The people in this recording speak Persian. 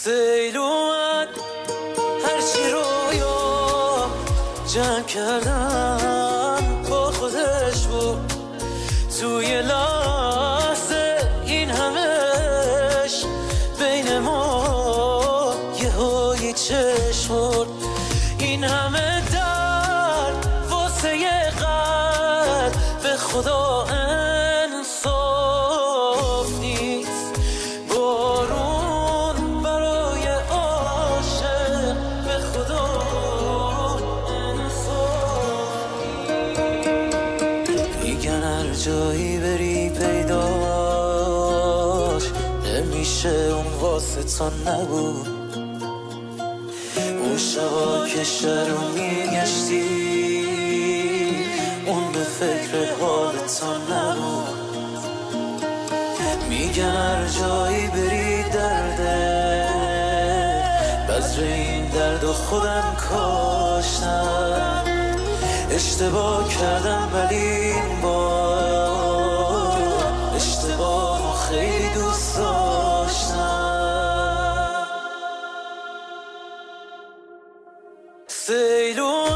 سیل اومد هرچی رویا جمع کردم با خودش بود توی لحظه این همش بین ما یه هایی چشم این همه درد واسه یه قلب به خدا انصاف نیست بارون برای عاشق به خدا انصاف نیست میگن هر جایی بری پیداش نمیشه اون واسه تا نبود اون شبا که شهر رو میگشتی اون به فکر حال تا نبود میگن هر جایی بری درده بذر این درد و خودم کاشتم اشتباه کردم ولی این بار اشتباه خیلی دوست داشتم